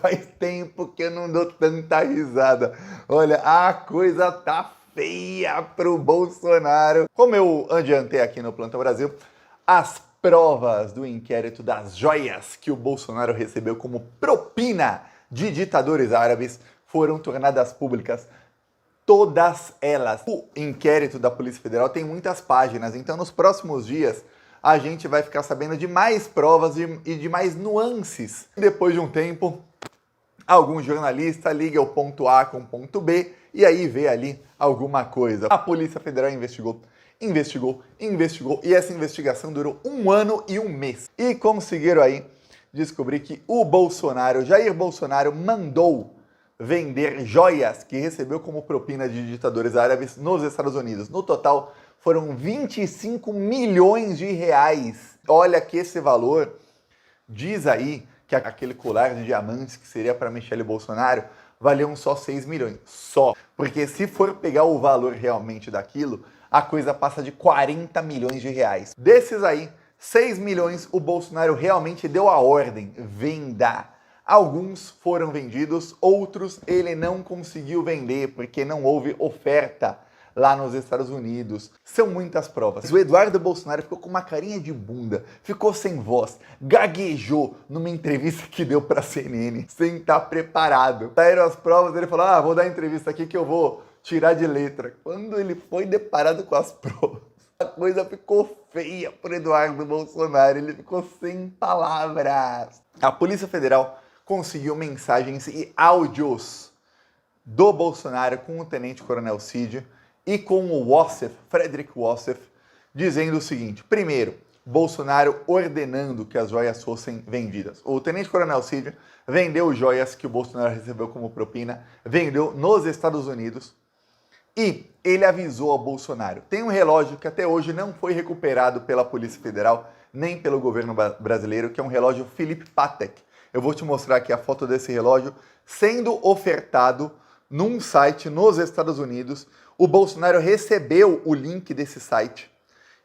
Faz tempo que eu não dou tanta risada. Olha, a coisa tá feia pro Bolsonaro. Como eu adiantei aqui no Plantão Brasil, as provas do inquérito das joias que o Bolsonaro recebeu como propina de ditadores árabes foram tornadas públicas. Todas elas. O inquérito da Polícia Federal tem muitas páginas, então nos próximos dias a gente vai ficar sabendo de mais provas e de mais nuances. Depois de um tempo, algum jornalista liga o ponto A com o ponto B e aí vê ali alguma coisa. A Polícia Federal investigou e essa investigação durou 1 ano e 1 mês. E conseguiram aí descobrir que o Bolsonaro, Jair Bolsonaro, mandou vender joias que recebeu como propina de ditadores árabes nos Estados Unidos. No total, foram 25 milhões de reais. Olha que esse valor diz aí que aquele colar de diamantes que seria para Michele Bolsonaro valiam só 6 milhões. Só. Porque se for pegar o valor realmente daquilo, a coisa passa de 40 milhões de reais. Desses aí, 6 milhões o Bolsonaro realmente deu a ordem, venda. Alguns foram vendidos, outros ele não conseguiu vender porque não houve oferta lá nos Estados Unidos. São muitas provas. O Eduardo Bolsonaro ficou com uma carinha de bunda, ficou sem voz, gaguejou numa entrevista que deu pra CNN, sem estar preparado. Saíram as provas, ele falou, vou dar entrevista aqui que eu vou tirar de letra. Quando ele foi deparado com as provas, a coisa ficou feia pro Eduardo Bolsonaro, ele ficou sem palavras. A Polícia Federal conseguiu mensagens e áudios do Bolsonaro com o Tenente Coronel Cid e com o Wassef, Frederick Wassef, dizendo o seguinte. Primeiro, Bolsonaro ordenando que as joias fossem vendidas. O Tenente Coronel Cid vendeu joias que o Bolsonaro recebeu como propina, vendeu nos Estados Unidos e ele avisou ao Bolsonaro. Tem um relógio que até hoje não foi recuperado pela Polícia Federal, nem pelo governo brasileiro, que é um relógio Philippe Patek. Eu vou te mostrar aqui a foto desse relógio sendo ofertado num site nos Estados Unidos. O Bolsonaro recebeu o link desse site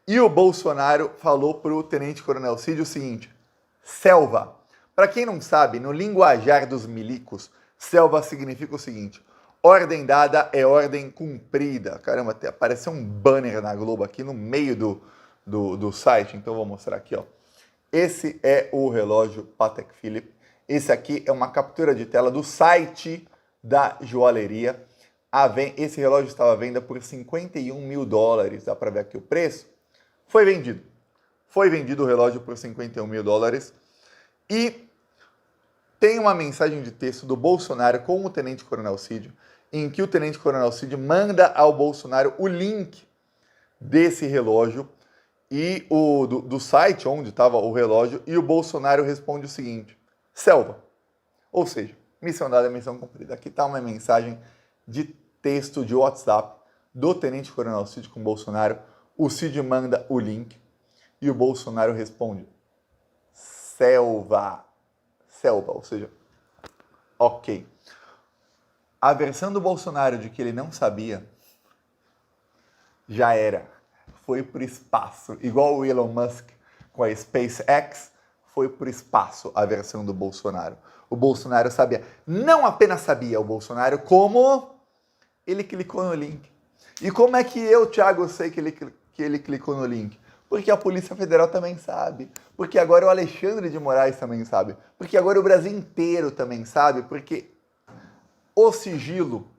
e o Bolsonaro falou para o Tenente Coronel Cid o seguinte, selva. Para quem não sabe, no linguajar dos milicos, selva significa o seguinte, ordem dada é ordem cumprida. Caramba, até apareceu um banner na Globo aqui no meio do site, então eu vou mostrar aqui, ó. Esse é o relógio Patek Philippe. Esse aqui é uma captura de tela do site da joalheria. Esse relógio estava à venda por 51 mil dólares. Dá para ver aqui o preço? Foi vendido. Foi vendido o relógio por 51 mil dólares. E tem uma mensagem de texto do Bolsonaro com o Tenente Coronel Cid, em que o Tenente Coronel Cid manda ao Bolsonaro o link desse relógio e do site onde estava o relógio, e o Bolsonaro responde o seguinte, selva. Ou seja, missão dada é missão cumprida. Aqui está uma mensagem de texto de WhatsApp do Tenente Coronel Cid com o Bolsonaro. O Cid manda o link e o Bolsonaro responde, selva. Selva, ou seja, ok. A versão do Bolsonaro de que ele não sabia já era. Foi para o espaço, igual o Elon Musk com a SpaceX, foi para o espaço a versão do Bolsonaro. O Bolsonaro sabia, não apenas sabia o Bolsonaro, como ele clicou no link. E como é que eu, Thiago, sei que ele clicou no link? Porque a Polícia Federal também sabe, porque agora o Alexandre de Moraes também sabe, porque agora o Brasil inteiro também sabe, porque o sigilo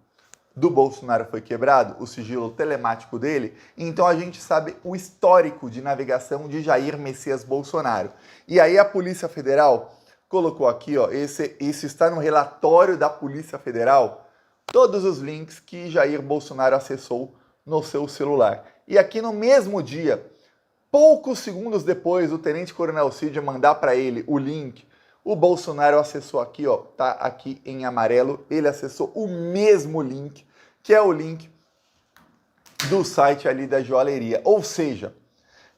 do Bolsonaro foi quebrado, o sigilo telemático dele, então a gente sabe o histórico de navegação de Jair Messias Bolsonaro. E aí a Polícia Federal colocou aqui, ó, isso está no relatório da Polícia Federal, todos os links que Jair Bolsonaro acessou no seu celular. E aqui no mesmo dia, poucos segundos depois do Tenente Coronel Cid mandar para ele o link, o Bolsonaro acessou aqui, ó, tá aqui em amarelo, ele acessou o mesmo link, que é o link do site ali da joalheria. Ou seja,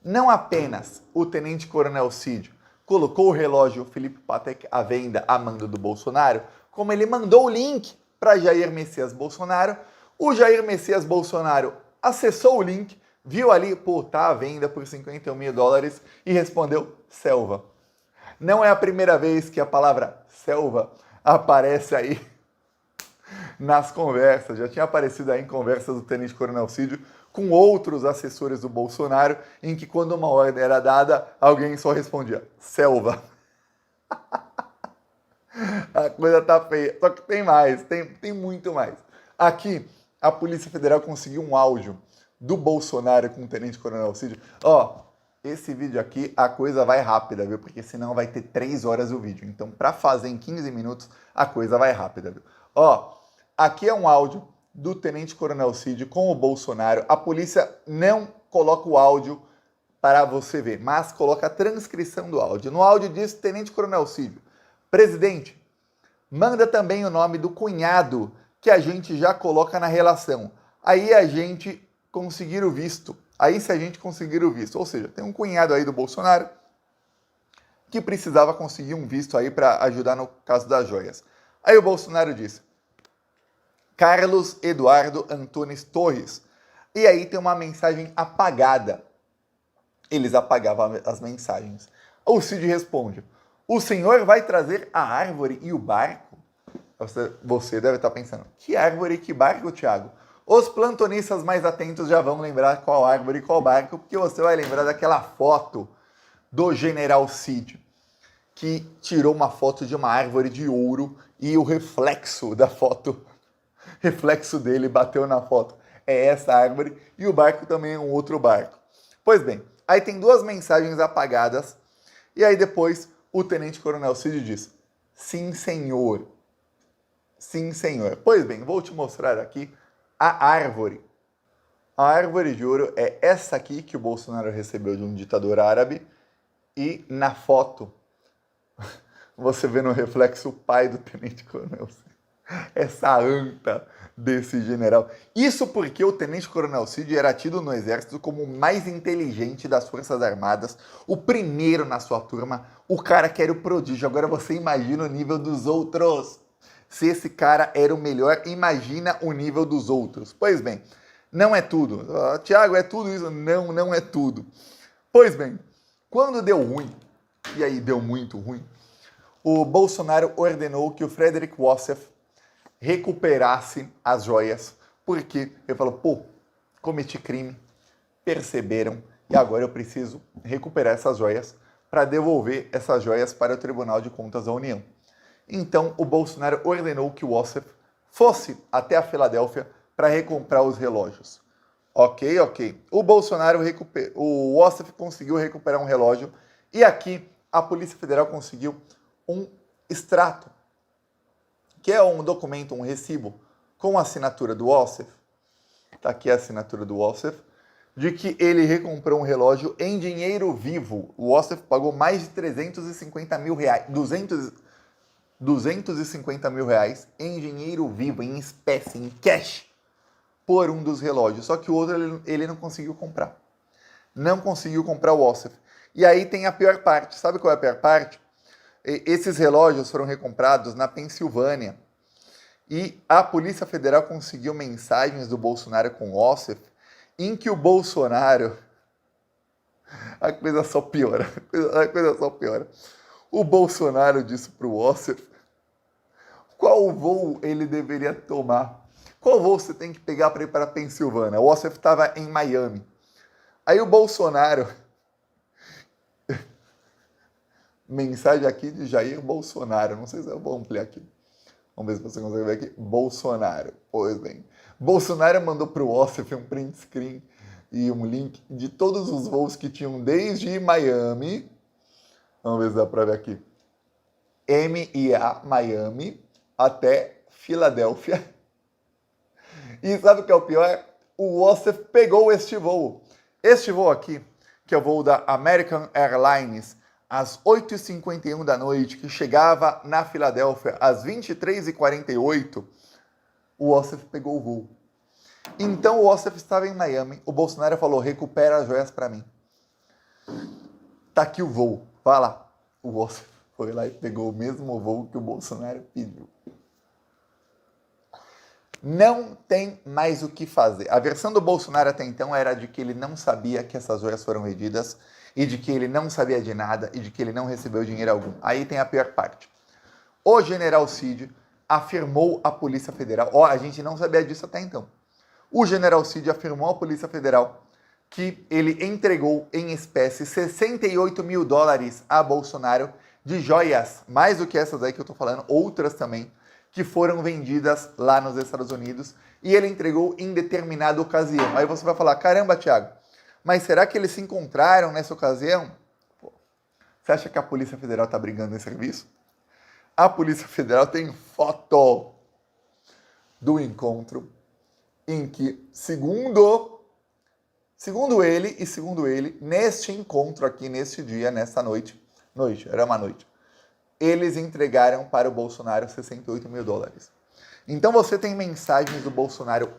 não apenas o Tenente Coronel Cid colocou o relógio Philippe Patek à venda a mando do Bolsonaro, como ele mandou o link para Jair Messias Bolsonaro, o Jair Messias Bolsonaro acessou o link, viu ali, pô, tá à venda por 51 mil dólares e respondeu selva. Não é a primeira vez que a palavra selva aparece aí nas conversas, já tinha aparecido aí em conversas do Tenente Coronel Cid com outros assessores do Bolsonaro, em que quando uma ordem era dada, alguém só respondia, selva. A coisa tá feia. Só que tem mais, tem muito mais. Aqui, a Polícia Federal conseguiu um áudio do Bolsonaro com o Tenente Coronel Cid. Ó, esse vídeo aqui, a coisa vai rápida, viu? Porque senão vai ter 3 horas o vídeo. Então, para fazer em 15 minutos, a coisa vai rápida, viu? Ó, aqui é um áudio do Tenente Coronel Cid com o Bolsonaro. A polícia não coloca o áudio para você ver, mas coloca a transcrição do áudio. No áudio diz Tenente Coronel Cid: presidente, manda também o nome do cunhado que a gente já coloca na relação. Aí a gente conseguir o visto. Aí se a gente conseguir o visto. Ou seja, tem um cunhado aí do Bolsonaro que precisava conseguir um visto aí para ajudar no caso das joias. Aí o Bolsonaro disse: Carlos Eduardo Antunes Torres. E aí tem uma mensagem apagada. Eles apagavam as mensagens. O Cid responde: o senhor vai trazer a árvore e o barco? Você deve estar pensando, que árvore e que barco, Thiago? Os plantonistas mais atentos já vão lembrar qual árvore e qual barco, porque você vai lembrar daquela foto do General Cid, que tirou uma foto de uma árvore de ouro e o reflexo da foto, reflexo dele bateu na foto. É essa árvore e o barco também é um outro barco. Pois bem, aí tem 2 mensagens apagadas e aí depois o Tenente Coronel Cid diz: sim, senhor. Sim, senhor. Pois bem, vou te mostrar aqui a árvore. A árvore de ouro é essa aqui que o Bolsonaro recebeu de um ditador árabe. E na foto, você vê no reflexo o pai do Tenente Coronel Cid. Essa anta desse general. Isso porque o Tenente Coronel Cid era tido no exército como o mais inteligente das Forças Armadas, o primeiro na sua turma, o cara que era o prodígio. Agora você imagina o nível dos outros. Se esse cara era o melhor, imagina o nível dos outros. Pois bem, não é tudo. Tiago, é tudo isso? Não, não é tudo. Pois bem, quando deu ruim, e aí deu muito ruim, o Bolsonaro ordenou que o Frederick Wassef recuperasse as joias, porque ele falou, pô, cometi crime, perceberam, e agora eu preciso recuperar essas joias para devolver essas joias para o Tribunal de Contas da União. Então, o Bolsonaro ordenou que o Wassef fosse até a Filadélfia para recomprar os relógios. Ok. O Wassef conseguiu recuperar um relógio e aqui a Polícia Federal conseguiu um extrato, que é um documento, um recibo, com a assinatura do Wassef. Está aqui a assinatura do Wassef, de que ele recomprou um relógio em dinheiro vivo. O Wassef pagou mais de 350 mil reais, 250 mil reais em dinheiro vivo, em espécie, em cash, por um dos relógios. Só que o outro ele não conseguiu comprar. Não conseguiu comprar o Wassef. E aí tem a pior parte. Sabe qual é a pior parte? Esses relógios foram recomprados na Pensilvânia. E a Polícia Federal conseguiu mensagens do Bolsonaro com o Wassef, em que o Bolsonaro... A coisa só piora. A coisa só piora. O Bolsonaro disse para o Wassef qual voo ele deveria tomar. Qual voo você tem que pegar para ir para a Pensilvânia? O Wassef estava em Miami. Aí o Bolsonaro... Mensagem aqui de Jair Bolsonaro. Não sei se eu vou ampliar aqui. Vamos ver se você consegue ver aqui. Bolsonaro. Pois bem. Bolsonaro mandou para o Wassef um print screen e um link de todos os voos que tinham desde Miami. Vamos ver se dá para ver aqui. MIA, Miami, até Filadélfia. E sabe o que é o pior? O Wassef pegou este voo. Este voo aqui, que é o voo da American Airlines, às 8h51 da noite, que chegava na Filadélfia às 23h48, o Wassef pegou o voo. Então o Wassef estava em Miami, o Bolsonaro falou, recupera as joias para mim. Tá aqui o voo, vá lá. O Wassef foi lá e pegou o mesmo voo que o Bolsonaro pediu. Não tem mais o que fazer. A versão do Bolsonaro até então era de que ele não sabia que essas joias foram vendidas e de que ele não sabia de nada e de que ele não recebeu dinheiro algum. Aí tem a pior parte. o general Cid afirmou à Polícia Federal, ó, a gente não sabia disso até então, o general Cid afirmou à Polícia Federal que ele entregou em espécie 68 mil dólares a Bolsonaro de joias, mais do que essas aí que eu tô falando, outras também, que foram vendidas lá nos Estados Unidos, e ele entregou em determinada ocasião. Aí você vai falar, caramba, Thiago, mas será que eles se encontraram nessa ocasião? Pô, você acha que a Polícia Federal tá brigando em serviço? A Polícia Federal tem foto do encontro em que, segundo ele, neste encontro aqui, neste dia, nesta noite, era uma noite, eles entregaram para o Bolsonaro 68 mil dólares. Então você tem mensagens do Bolsonaro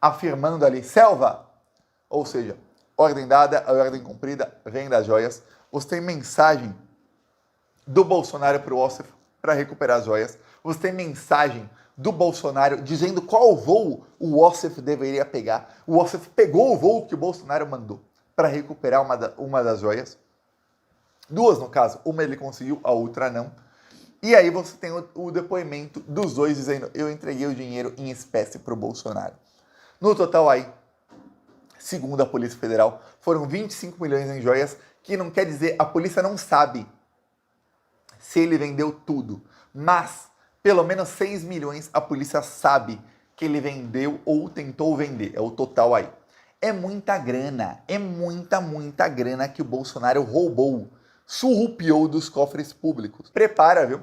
afirmando ali, selva, ou seja, ordem dada, a ordem cumprida, venda as joias. Você tem mensagem do Bolsonaro para o Ossef para recuperar as joias. Você tem mensagem do Bolsonaro dizendo qual voo o Ossef deveria pegar. O Ossef pegou o voo que o Bolsonaro mandou para recuperar uma das joias. Duas, no caso. Uma ele conseguiu, a outra não. E aí você tem o depoimento dos dois dizendo, eu entreguei o dinheiro em espécie para o Bolsonaro. No total aí, segundo a Polícia Federal, foram 25 milhões em joias, que não quer dizer, a polícia não sabe se ele vendeu tudo, mas pelo menos 6 milhões a polícia sabe que ele vendeu ou tentou vender, é o total aí. É muita grana grana que o Bolsonaro roubou, surrupiou dos cofres públicos. Prepara, viu?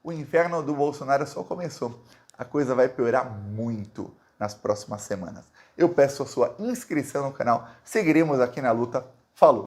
O inferno do Bolsonaro só começou. A coisa vai piorar muito nas próximas semanas. Eu peço a sua inscrição no canal, seguiremos aqui na luta. Falou!